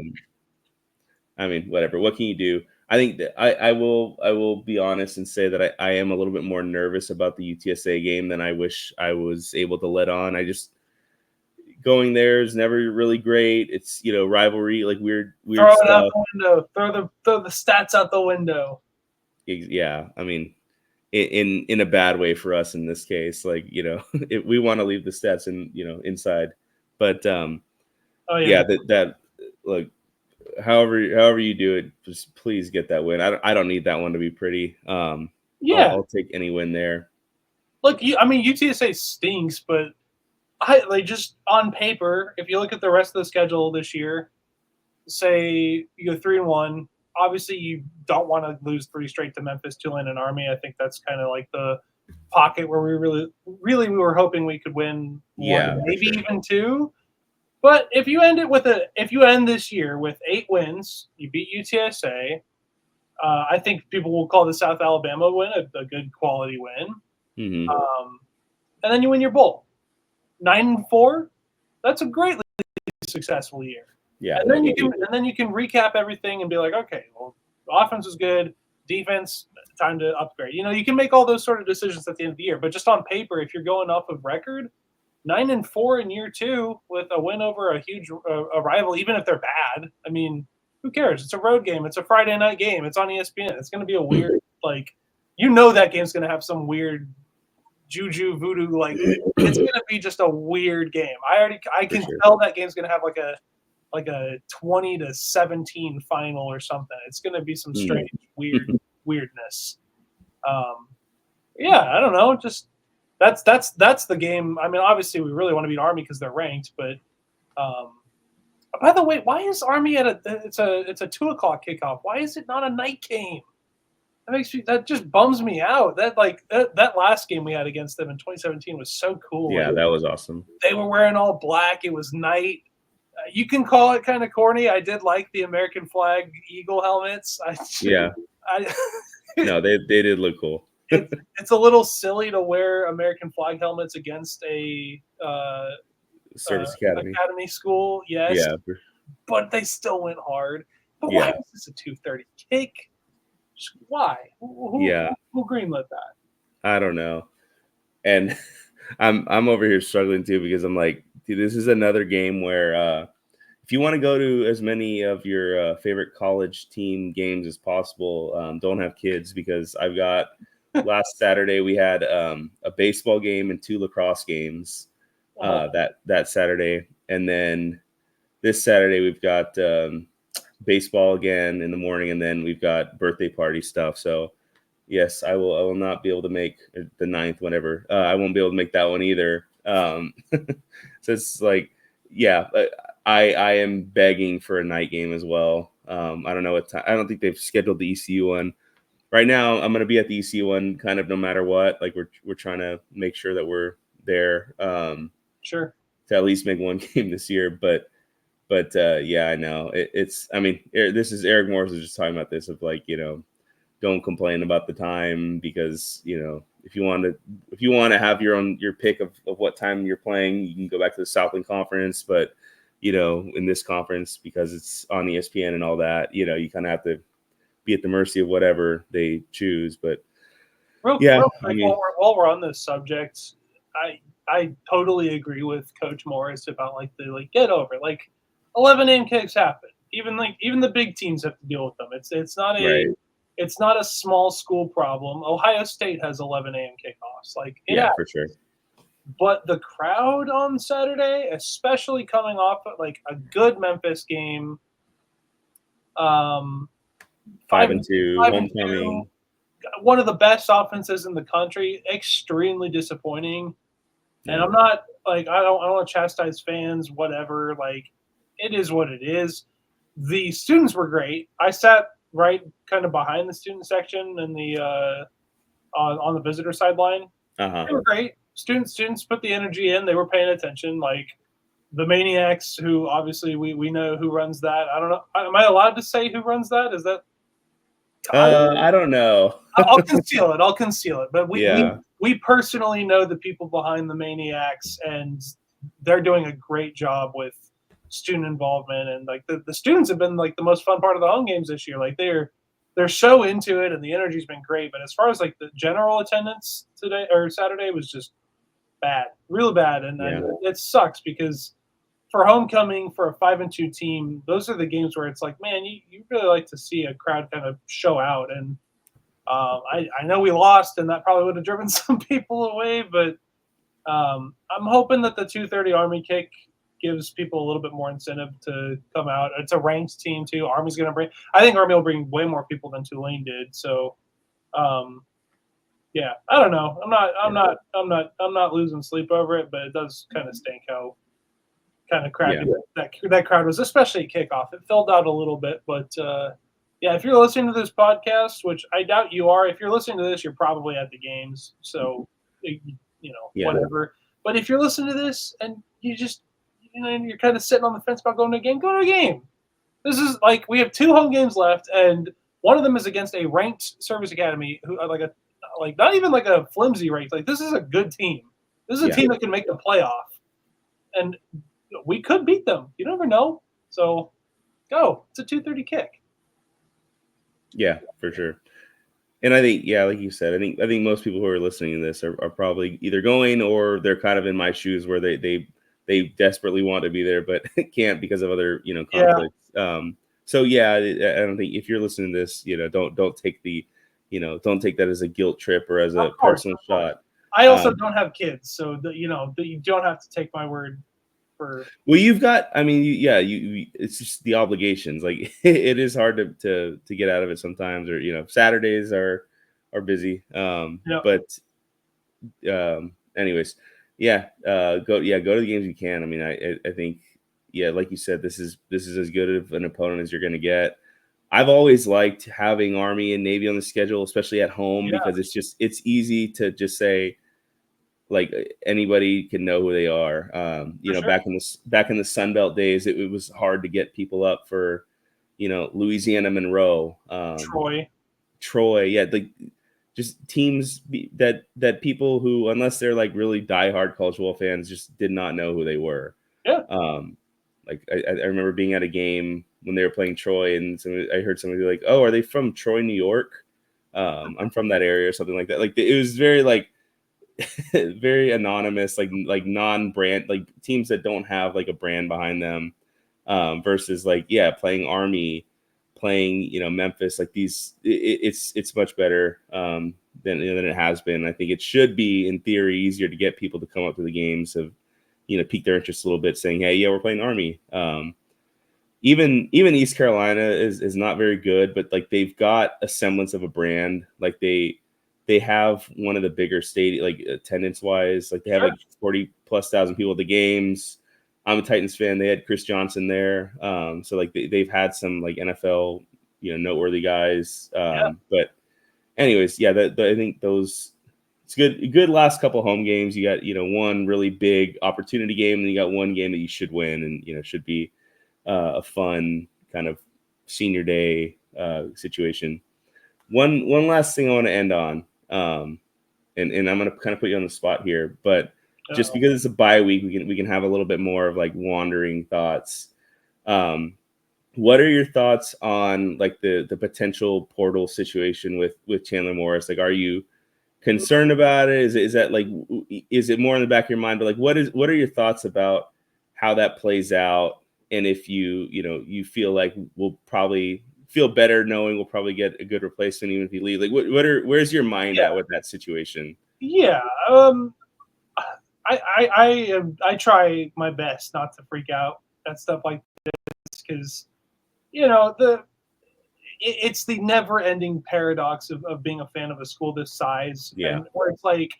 I mean, whatever. What can you do? I think that I will be honest and say that I am a little bit more nervous about the UTSA game than I wish I was able to let on. I just going there is never really great. It's rivalry, like weird Throw it stuff. out the window. Throw the stats out the window. Yeah, I mean, in a bad way for us in this case. Like, we want to leave the stats inside, but yeah, that look. However you do it, just please get that win. I don't need that one to be pretty. Yeah, I'll take any win there. Look, UTSA stinks, but just on paper, if you look at the rest of the schedule this year, say you go 3-1. Obviously, you don't want to lose 3 straight to Memphis, Tulane, and Army. I think that's kind of like the pocket where we really we were hoping we could win 1, maybe even 2. But if you end this year with 8 wins, you beat UTSA. I think people will call the South Alabama win a good quality win. Mm-hmm. And then you win your bowl, 9-4. That's a greatly successful year. Yeah, and then you can recap everything and be like, okay, well, the offense is good, defense, time to upgrade. You can make all those sort of decisions at the end of the year. But just on paper, if you're going off of record, 9-4 in year 2 with a win over a huge a rival, even if they're bad. I mean, who cares? It's a road game. It's a Friday night game. It's on ESPN. It's going to be a weird, that game's going to have some weird juju voodoo. It's going to be just a weird game. I can tell that game's going to have like a 20-17 final or something. It's going to be some strange weirdness. Yeah, I don't know. Just that's the game. I mean, obviously we really want to beat Army because they're ranked, but by the way, why is Army it's a 2:00 kickoff? Why is it not a night game? That just bums me out. That last game we had against them in 2017 was so cool. Yeah, that was awesome. They were wearing all black. It was night. You can call it kind of corny. I did like the American flag eagle helmets. No, they did look cool. It's a little silly to wear American flag helmets against a service academy school. Yes, yeah, but they still went hard. But why was this a 2:30 kick? Why? Who greenlit that? I don't know. And I'm over here struggling too because I'm like, dude, this is another game where if you want to go to as many of your favorite college team games as possible, don't have kids, because I've got last Saturday we had a baseball game and 2 lacrosse games that Saturday, and then this Saturday we've got baseball again in the morning, and then we've got birthday party stuff. So yes, I will not be able to make the 9th whenever. I won't be able to make that one either. So it's like, yeah, I am begging for a night game as well. I don't know what time. I don't think they've scheduled the ECU one. Right now, I'm going to be at the ECU one kind of no matter what. Like we're trying to make sure that we're there. Sure. To at least make one game this year. But But yeah, I know it's. I mean, this is Eric Morris was just talking about this of like, don't complain about the time because if you want to have your pick of what time you're playing, you can go back to the Southland Conference. But in this conference, because it's on ESPN and all that, you kind of have to be at the mercy of whatever they choose. But Real yeah, I quick, mean, while we're on this subject, I totally agree with Coach Morris about get over it. 11 a.m. kicks happen. Even the big teams have to deal with them. right. It's not a small school problem. Ohio State has 11 a.m. kickoffs. Yeah, for sure. But the crowd on Saturday, especially coming off a good Memphis game, 5-2 5-2, homecoming. one of the best offenses in the country, extremely disappointing. And Yeah. I'm not I don't want to chastise fans, whatever. It is what it is. The students were great. I sat right kind of behind the student section in the on the visitor sideline. Uh-huh. They were great. Students put the energy in. They were paying attention. The Maniacs, who obviously we know who runs that. I don't know. Am I allowed to say who runs that? Is that I don't know. I'll conceal it. I'll conceal it. But Yeah. we personally know the people behind the Maniacs, and they're doing a great job with student involvement. And the students have been the most fun part of the home games this year. They're so into it, and the energy's been great. But as far as the general attendance today or Saturday was just bad, really bad, and it sucks because for homecoming for a 5-2 team, those are the games where it's man, you really like to see a crowd kind of show out. And I know we lost, and that probably would have driven some people away. But I'm hoping that the 2:30 Army kick gives people a little bit more incentive to come out. It's a ranked team too. Army's going to bring. I think Army will bring way more people than Tulane did. So, yeah, I don't know. I'm not losing sleep over it, but it does kind of stink how kind of crappy that crowd was, especially at kickoff. It filled out a little bit, but yeah, if you're listening to this podcast, which I doubt you are, if you're listening to this, you're probably at the games, so whatever. But if you're listening to this and you just you're kind of sitting on the fence about going to a game, go to a game. This is we have 2 home games left, and one of them is against a ranked service academy who not even a flimsy ranked. This is a good team. This is a team that can make the playoff, and we could beat them. You never know. So go. It's a 2:30 kick. Yeah, for sure. And I think, like you said, I think most people who are listening to this are probably either going or they're kind of in my shoes where they desperately want to be there but can't because of other conflicts. Yeah. So yeah, I don't think if you're listening to this, don't take don't take that as a guilt trip or as a personal shot. I also don't have kids, so you don't have to take my word. Well, you've got. I mean, you. It's just the obligations. It is hard to get out of it sometimes, or Saturdays are busy. But anyways, go to the games you can. I mean, I think like you said, this is as good of an opponent as you're going to get. I've always liked having Army and Navy on the schedule, especially at home, because it's easy to just say. Anybody can know who they are. Back in the Sun Belt days, it was hard to get people up for, Louisiana Monroe, Troy. Yeah. Just teams that people who, unless they're really diehard college football fans, just did not know who they were. Yeah. I remember being at a game when they were playing Troy, and I heard somebody be like, "Oh, are they from Troy, New York?" I'm from that area or something like that. It was very very anonymous, non-brand, teams that don't have a brand behind them, versus playing Army, playing Memphis, these. It's much better than it has been. I think it should be, in theory, easier to get people to come up to the games, of pique their interest a little bit, saying, "Hey, we're playing Army." Even East Carolina is not very good, but they've got a semblance of a brand. They have one of the bigger attendance wise, they have 40,000+ people at the games. I'm a Titans fan. They had Chris Johnson there. So they've had some NFL, noteworthy guys. But anyways, I think it's good last couple home games. You got, one really big opportunity game, and you got one game that you should win, and, should be a fun kind of senior day situation. One last thing I want to end on, and I'm going to kind of put you on the spot here, but just because it's a bye week, we can have a little bit more of like wandering thoughts. What are your thoughts on like the potential portal situation with Chandler Morris? Like, are you concerned about it? Is that like, is it more in the back of your mind? But like, what are your thoughts about how that plays out? And if you feel like we'll probably feel better knowing we'll probably get a good replacement even if he leaves. Like, where's your mind at with that situation? Yeah. I try my best not to freak out at stuff like this because it's the never-ending paradox of being a fan of a school this size, and where it's like,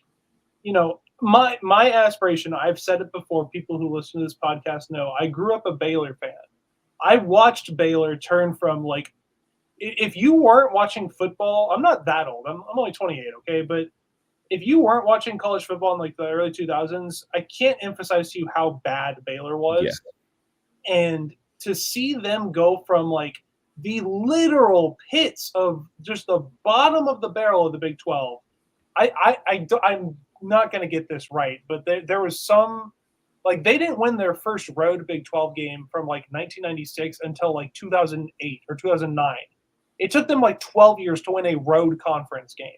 my aspiration. I've said it before. People who listen to this podcast know I grew up a Baylor fan. I watched Baylor turn from like, if you weren't watching football, I'm not that old. I'm only 28, okay, but if you weren't watching college football in like the early 2000s, I can't emphasize to you how bad Baylor was. Yeah. And to see them go from like the literal pits of just the bottom of the barrel of the Big 12, I'm not going to get this right, but there was some, like, they didn't win their first road Big 12 game from like 1996 until like 2008 or 2009. It took them like 12 years to win a road conference game.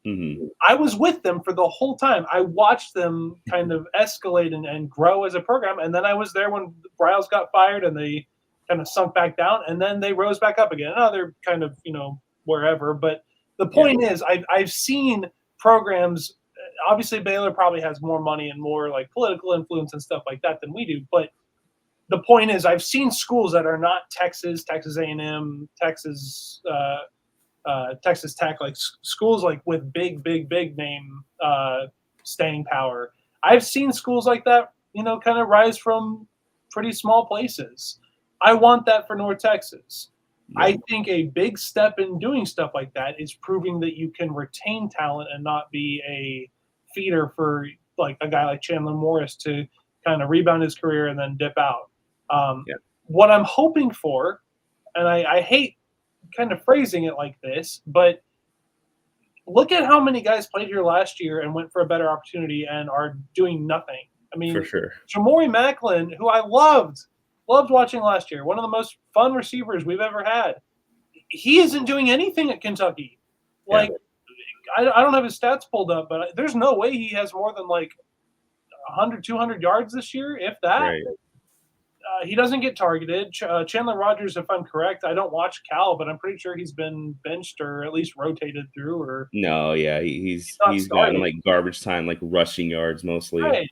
Mm-hmm. I was with them for the whole time. I watched them kind of escalate and grow as a program. And then I was there when Bryles got fired and they kind of sunk back down. And then they rose back up again. Oh, they're kind of, wherever. But the point is, I've seen programs. Obviously, Baylor probably has more money and more like political influence and stuff like that than we do. But the point is, I've seen schools that are not Texas A&M, Texas Tech, like schools like with big name staying power. I've seen schools like that, kind of rise from pretty small places. I want that for North Texas. Yeah. I think a big step in doing stuff like that is proving that you can retain talent and not be a feeder for like a guy like Chandler Morris to kind of rebound his career and then dip out. What I'm hoping for, and I hate kind of phrasing it like this, but look at how many guys played here last year and went for a better opportunity and are doing nothing. I mean, for sure. Jamori Macklin, who I loved watching last year, one of the most fun receivers we've ever had. He isn't doing anything at Kentucky. Like, I don't have his stats pulled up, but there's no way he has more than like 100, 200 yards this year, if that. Right. He doesn't get targeted. Chandler Rogers, if I'm correct, I don't watch Cal, but I'm pretty sure he's been benched or at least rotated through. Or he's gotten like garbage time, like rushing yards mostly. Right.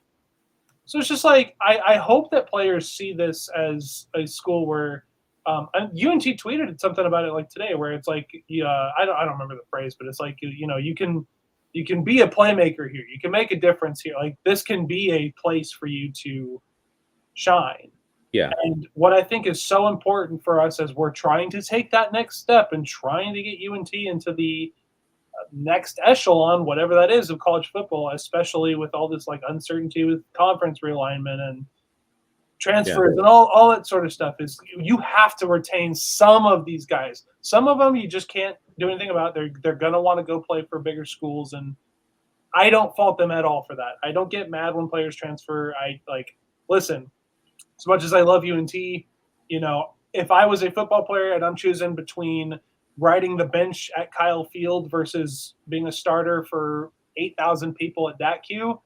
So it's just like I hope that players see this as a school where UNT tweeted something about it like today, where it's like I don't remember the phrase, but it's like you can be a playmaker here. You can make a difference here. Like this can be a place for you to shine. Yeah. And what I think is so important for us as we're trying to take that next step and trying to get UNT into the next echelon, whatever that is, of college football, especially with all this like uncertainty with conference realignment and transfers and all that sort of stuff, is you have to retain some of these guys. Some of them you just can't do anything about. They're going to want to go play for bigger schools, and I don't fault them at all for that. I don't get mad when players transfer. Listen, as much as I love UNT, if I was a football player and I'm choosing between riding the bench at Kyle Field versus being a starter for 8,000 people at DATQ,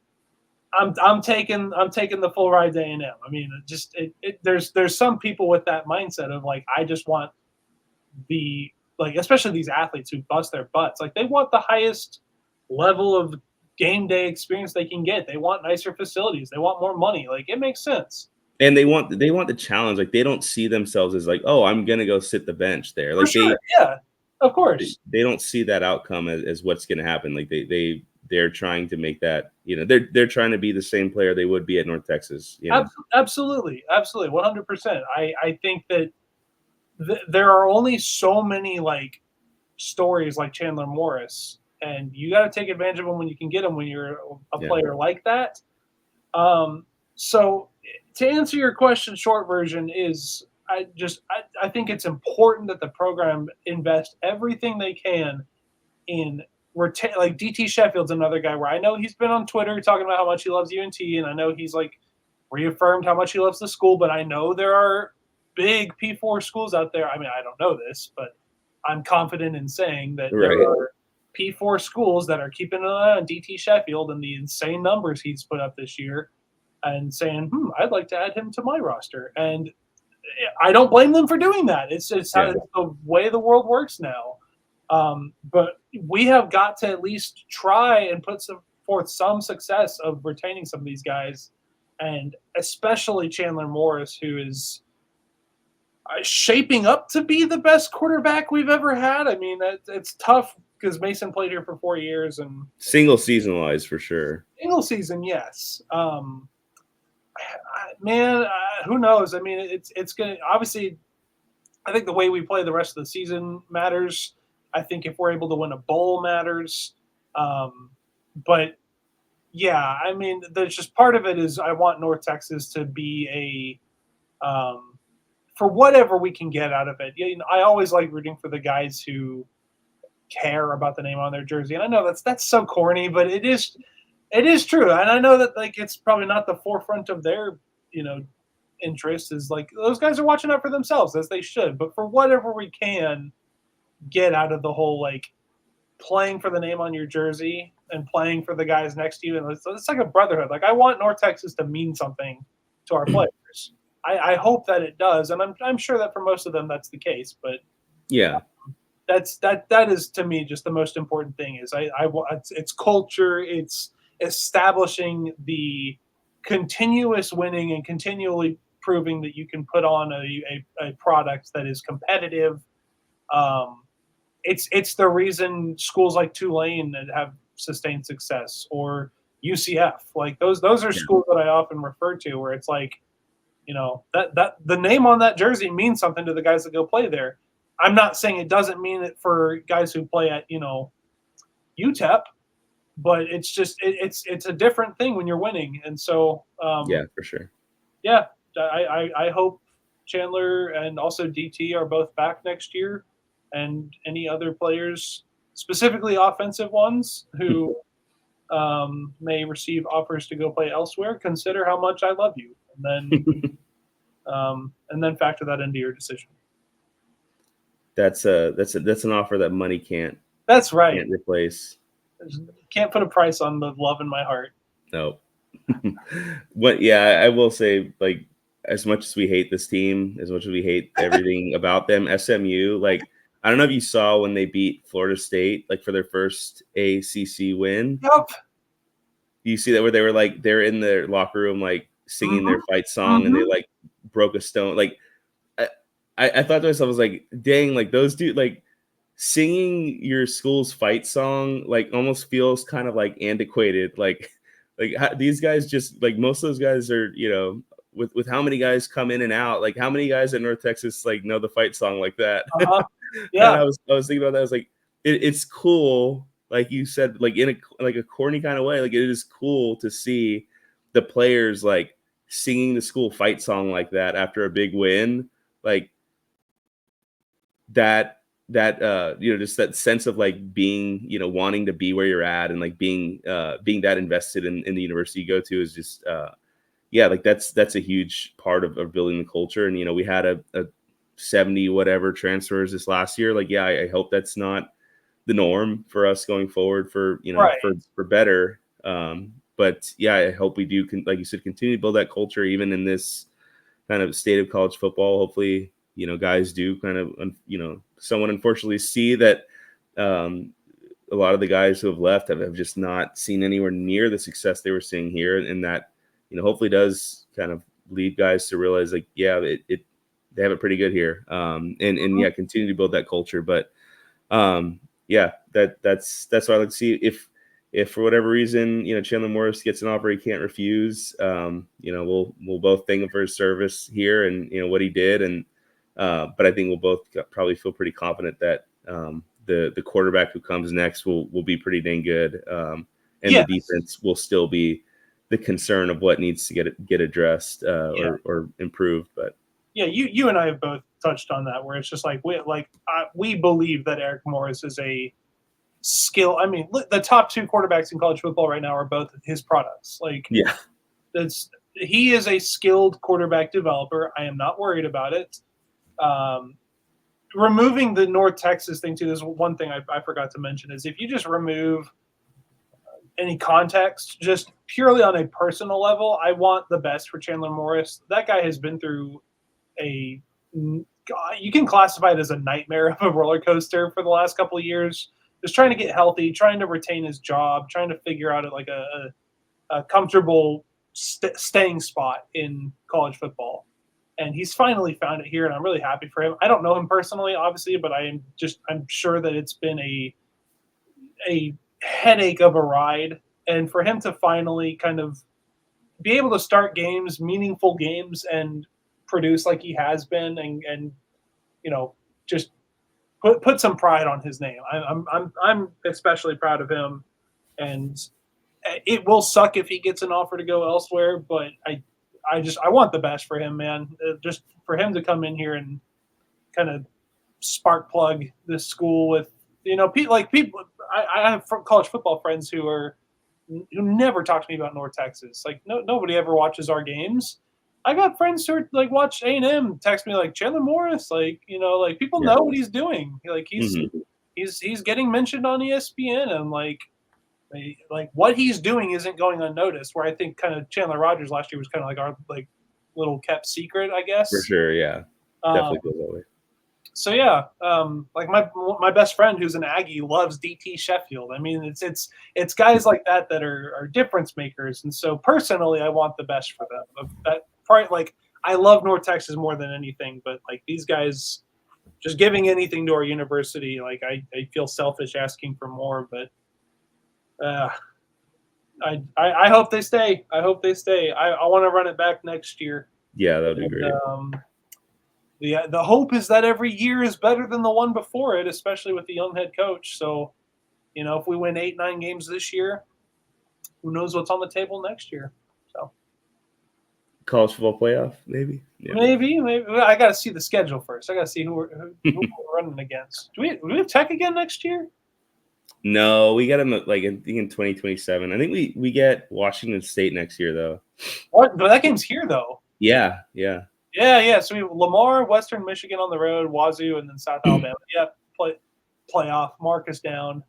I'm taking the full ride to A&M. I mean, there's some people with that mindset of like, I just want especially these athletes who bust their butts, like they want the highest level of game day experience they can get. They want nicer facilities. They want more money. Like it makes sense. And they want the challenge. Like they don't see themselves as like, oh, I'm gonna go sit the bench there. Like yeah, of course. They don't see that outcome as what's gonna happen. Like they're trying to make that, they're trying to be the same player they would be at North Texas. Absolutely, 100%. I think that there are only so many like stories like Chandler Morris, and you got to take advantage of them when you can get them when you're a player like that. So to answer your question, short version is I think it's important that the program invest everything they can in like DT Sheffield's another guy where I know he's been on Twitter talking about how much he loves UNT, and I know he's like reaffirmed how much he loves the school, but I know there are big P4 schools out there. I mean, I don't know this, but I'm confident in saying that there are P4 schools that are keeping an eye on DT Sheffield and the insane numbers he's put up this year and saying, I'd like to add him to my roster. And I don't blame them for doing that. It's it's the way the world works now. But we have got to at least try and put forth some success of retaining some of these guys, and especially Chandler Morris, who is shaping up to be the best quarterback we've ever had. I mean, it's tough because Mason played here for 4 years and single season wise for sure. Single season, yes. Man, who knows? I mean, it's gonna obviously. I think the way we play the rest of the season matters. I think if we're able to win a bowl matters. But yeah, I mean, there's just part of it is I want North Texas to be for whatever we can get out of it. You know, I always like rooting for the guys who care about the name on their jersey. And I know that's so corny, but it is true. And I know that like it's probably not the forefront of their, interest is like those guys are watching out for themselves as they should. But for whatever we can get out of the whole like playing for the name on your jersey and playing for the guys next to you, and it's like a brotherhood. Like I want North Texas to mean something to our players. I hope that it does, and I'm sure that for most of them that's the case. But yeah, that is to me just the most important thing. Is it's culture. It's establishing the continuous winning and continually proving that you can put on a product that is competitive. It's the reason schools like Tulane that have sustained success, or UCF. Like those are schools that I often refer to where it's like, that the name on that jersey means something to the guys that go play there. I'm not saying it doesn't mean it for guys who play at, UTEP, but it's just it's a different thing when you're winning. And so yeah, for sure. Yeah, I hope Chandler and also DT are both back next year, and any other players, specifically offensive ones, who may receive offers to go play elsewhere, consider how much I love you, and then factor that into your decision. That's an offer that money can't. That's right. Can't replace. Can't put a price on the love in my heart. No. But yeah, I will say, like, as much as we hate this team, as much as we hate everything about them, SMU, like, I don't know if you saw when they beat Florida State, like for their first ACC win. Yep. You see that where they were like, they're in their locker room, like singing their fight song, and they like broke a stone. Like, I thought to myself, I was like, dang, like those dudes, like singing your school's fight song, like almost feels kind of like antiquated. Like these guys just like most of those guys are, with how many guys come in and out, like how many guys at North Texas like know the fight song like that. Yeah. And I was thinking about that. I was like, it's cool, like you said, like in a corny kind of way. Like it is cool to see the players like singing the school fight song like that after a big win, like that just that sense of like being, wanting to be where you're at and like being that invested in the university you go to is just like that's a huge part of building the culture. And we had a 70 whatever transfers this last year. Like I hope that's not the norm for us going forward for right. for better. But yeah, I hope we do, like you said, continue to build that culture even in this kind of state of college football. Hopefully guys do kind of, someone unfortunately see that a lot of the guys who have left have just not seen anywhere near the success they were seeing here. And that, hopefully does kind of lead guys to realize like, yeah, they have it pretty good here. And continue to build that culture. But that's what I like to see. If for whatever reason, Chandler Morris gets an offer he can't refuse, we'll both thank him for his service here and, what he did. And, but I think we'll both probably feel pretty confident that the quarterback who comes next will be pretty dang good. And the defense will still be the concern of what needs to get addressed or improved. But you and I have both touched on that, where it's just like we believe that Eric Morris is a skill. I mean, the top 2 quarterbacks in college football right now are both his products. Like, Yeah. He is a skilled quarterback developer. I am not worried about it. Removing the North Texas thing too, there's one thing I forgot to mention is if you just remove any context, just purely on a personal level, I want the best for Chandler Morris. That guy has been through you can classify it as a nightmare of a roller coaster for the last couple of years. Just trying to get healthy, trying to retain his job, trying to figure out like a comfortable staying spot in college football. And he's finally found it here, and I'm really happy for him. I don't know him personally, obviously, but I'm sure that it's been a headache of a ride. And for him to finally kind of be able to start games, meaningful games, and produce like he has been, and just put some pride on his name. I'm especially proud of him, and it will suck if he gets an offer to go elsewhere, but I want the best for him, man. Just for him to come in here and kind of spark plug this school with, people. I have college football friends who never talk to me about North Texas. Like nobody ever watches our games. I got friends who are, like, watch A&M, text me like Chandler Morris, like people know what he's doing. Like he's getting mentioned on ESPN, and like what he's doing isn't going unnoticed. Where I think kind of Chandler Rogers last year was kind of like our little kept secret, I guess. For sure, yeah, definitely goes that way. So yeah, like my best friend who's an Aggie loves DT Sheffield. I mean, it's guys like that are difference makers, and so personally, I want the best for them. That part, like, I love North Texas more than anything, but like these guys, just giving anything to our university, like I feel selfish asking for more, but I hope they stay. I hope they stay. I want to run it back next year. Yeah, that would be great. The hope is that every year is better than the one before it, especially with the young head coach. So, if we win 8-9 games this year, who knows what's on the table next year? So, college football playoff, maybe. Yeah. Maybe. I got to see the schedule first. I got to see who we're running against. Do we have Tech again next year? No, we got them like in 2027. I think we get Washington State next year though. What? But that game's here though. Yeah. So we have Lamar, Western Michigan on the road, Wazoo, and then South Alabama. Yeah, playoff. Mark us down.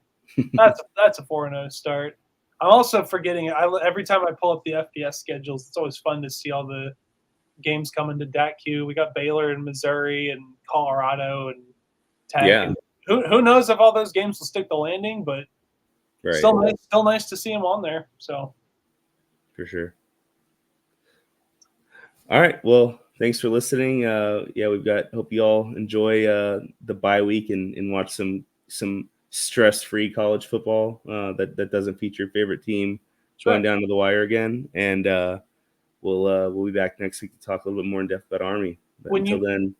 That's a 4-0 start. I'm also forgetting. Every time I pull up the FBS schedules, it's always fun to see all the games coming to DATQ. We got Baylor and Missouri and Colorado and Tech. Yeah. And who knows if all those games will stick the landing, but still nice to see them on there. So for sure. All right. Well, thanks for listening. Hope you all enjoy the bye week and watch some stress-free college football that doesn't feature your favorite team going down to the wire again. And we'll be back next week to talk a little bit more in depth about Army. But until then,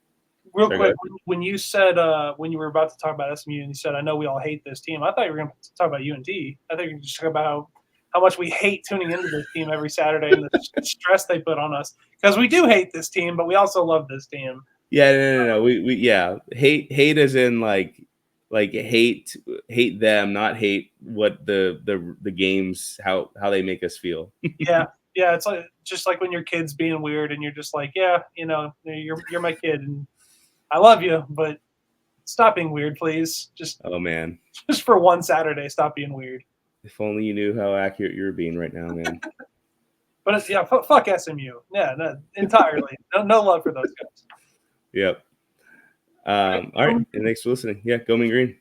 real quick, when you said when you were about to talk about SMU and you said, I know we all hate this team, I thought you were going to talk about UNT. I think you were just talking about how much we hate tuning into this team every Saturday and the stress they put on us, because we do hate this team, but we also love this team. Yeah, no. We hate as in like hate them, not hate what the games how they make us feel. Yeah, it's like just like when your kid's being weird and you're just like, yeah, you're my kid and I love you, but stop being weird, please. Just just for one Saturday, stop being weird. If only you knew how accurate you're being right now, man. But it's fuck SMU. Yeah, no, entirely. No love for those guys. Yep. All right. And thanks for listening. Yeah, go Mean Green.